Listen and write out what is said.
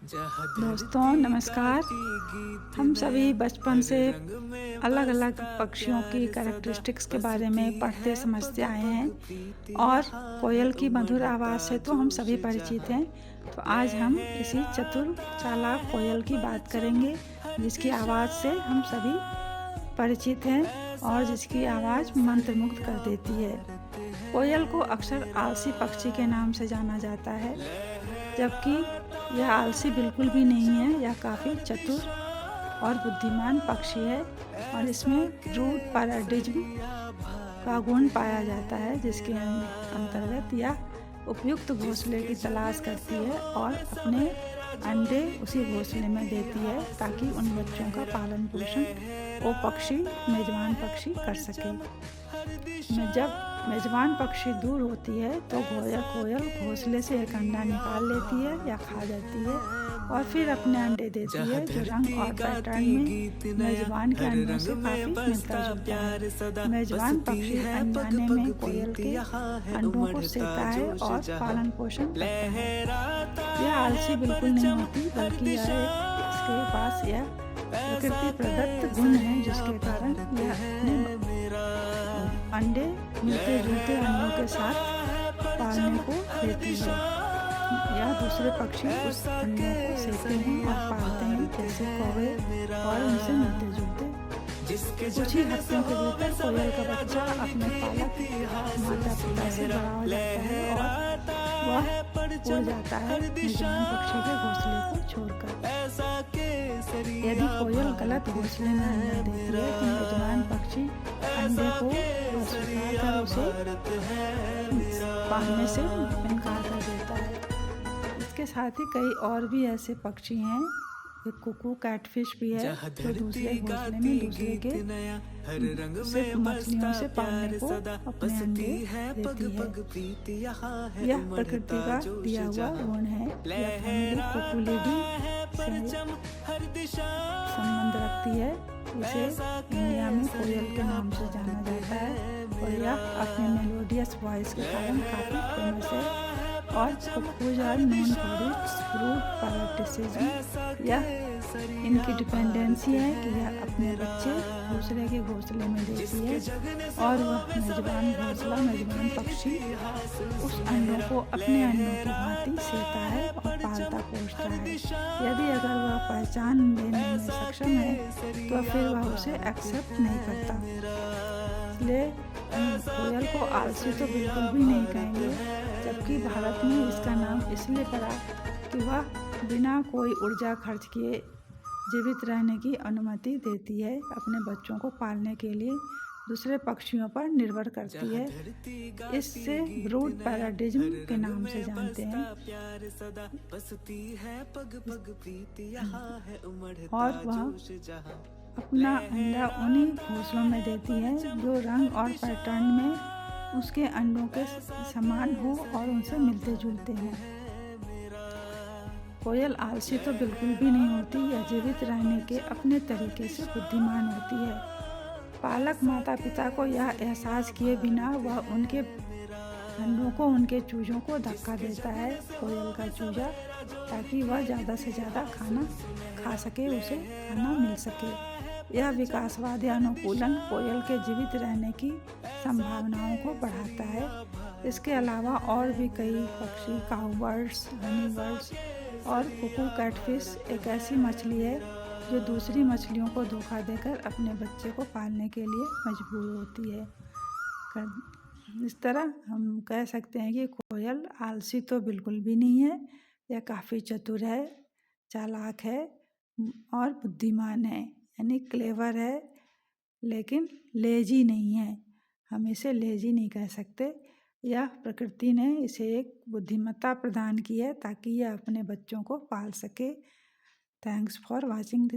दोस्तों नमस्कार। हम सभी बचपन से अलग अलग पक्षियों की कैरेक्टरिस्टिक्स के बारे में पढ़ते समझते आए हैं और कोयल की मधुर आवाज़ से तो हम सभी परिचित हैं। तो आज हम इसी चतुर चालाक कोयल की बात करेंगे, जिसकी आवाज़ से हम सभी परिचित हैं और जिसकी आवाज़ मंत्रमुग्ध कर देती है। कोयल को अक्सर आलसी पक्षी के नाम से जाना जाता है, जबकि यह आलसी बिल्कुल भी नहीं है। यह काफ़ी चतुर और बुद्धिमान पक्षी है और इसमें रूट पैराडिज्म का गुण पाया जाता है, जिसके अंतर्गत यह उपयुक्त घोंसले की तलाश करती है और अपने अंडे उसी घोंसले में देती है ताकि उन बच्चों का पालन पोषण वो पक्षी मेजबान पक्षी कर सके। जब मेजबान पक्षी दूर होती है तो कोयल घोंसले से एक अंडा निकाल लेती है या खा जाती है और फिर अपने अंडे देती है, जो रंग और पैटर्न में मेजबान के अंडों से काफ़ी मिलता जुलता है। मेजबान पक्षी अनजाने में कोयल के अंडों को सेता है और पालन पोषण करता है। यह आलसी बिल्कुल नहीं होती, बल्कि इसके पास यह प्रकृति प्रदत्त गुण है, जिसके कारण यह अपने अंडे मिलते जुलते अंडों के साथ पालने को देती है या दूसरे पक्षी उस अंडों को सेते हैं और पालते हैं, जैसे कौवे और उनसे मिलते जुलते। कुछ ही हफ्तों के भीतर कोयल का बच्चा अपने पालक माता पिता से बड़ा हो जाता है और वह उड़ जाता है मेजबान पक्षी के घोंसले को छोड़कर। यदि कोयल गलत घोंसले में अंडा देती है तो मेजबान पक्षी अंडे को स्वीकार कर उसे पालने से इनकार कर देता है। इसके साथ ही कई और भी ऐसे पक्षी हैं। एक कुकू कैटफिश भी है, जो दूसरे घोंसले में दूसरे के सिर्फ मछलियों से पालने को अपने अंडे देती है। यह प्रकृति का दिया हुआ गुण है। यह फैमिली कुकुलिडी से संबंध रखती है। इसे इंडिया में कोयल के नाम से जाना जाता है और यह अपने मेलोडियस वॉइस के कारण काफ़ी फेमस है। और cuckoos are known for its brood parasitism. यह इनकी डिपेंडेंसी है कि यह अपने बच्चे दूसरे के घोंसले में देती है और वह मेजबान पक्षी उस अंडों को अपने अंडों की भांति सेता है और पालता पोषता है। यदि अगर वह पहचान लेने में सक्षम है तो फिर वह उसे एक्सेप्ट नहीं करता। इसलिए कोयल को आलसी तो बिल्कुल भी नहीं कहेंगे, जबकि भारत में इसका नाम इसलिए पड़ा कि वह बिना कोई ऊर्जा खर्च किए जीवित रहने की अनुमति देती है। अपने बच्चों को पालने के लिए दूसरे पक्षियों पर निर्भर करती है। इससे ब्रूड पैराडिज्म के नाम से जानते हैं। और वह अपना अंडा उन्हीं घोंसलों में देती है जो रंग और पैटर्न में उसके अंडों के समान हो और उनसे मिलते जुलते हैं। कोयल आलसी तो बिल्कुल भी नहीं होती। यह जीवित रहने के अपने तरीके से बुद्धिमान होती है। पालक माता पिता को यह एहसास किए बिना वह उनके अंडों को उनके चूजों को धक्का देता है, कोयल का चूजा, ताकि वह ज़्यादा से ज़्यादा खाना खा सके, उसे खाना मिल सके। यह विकासवादी अनुकूलन कोयल के जीवित रहने की संभावनाओं को बढ़ाता है। इसके अलावा और भी कई पक्षी, काउबर्ड्स, हनी बर्ड्स और कुकू कैटफिश एक ऐसी मछली है जो दूसरी मछलियों को धोखा देकर अपने बच्चे को पालने के लिए मजबूर होती है। इस तरह हम कह सकते हैं कि कोयल आलसी तो बिल्कुल भी नहीं है। यह काफ़ी चतुर है, चालाक है और बुद्धिमान है, यानी क्लेवर है, लेकिन लेजी नहीं है। हम इसे लेजी नहीं कह सकते। यह प्रकृति ने इसे एक बुद्धिमत्ता प्रदान की है ताकि यह अपने बच्चों को पाल सके। Thanks for watching this.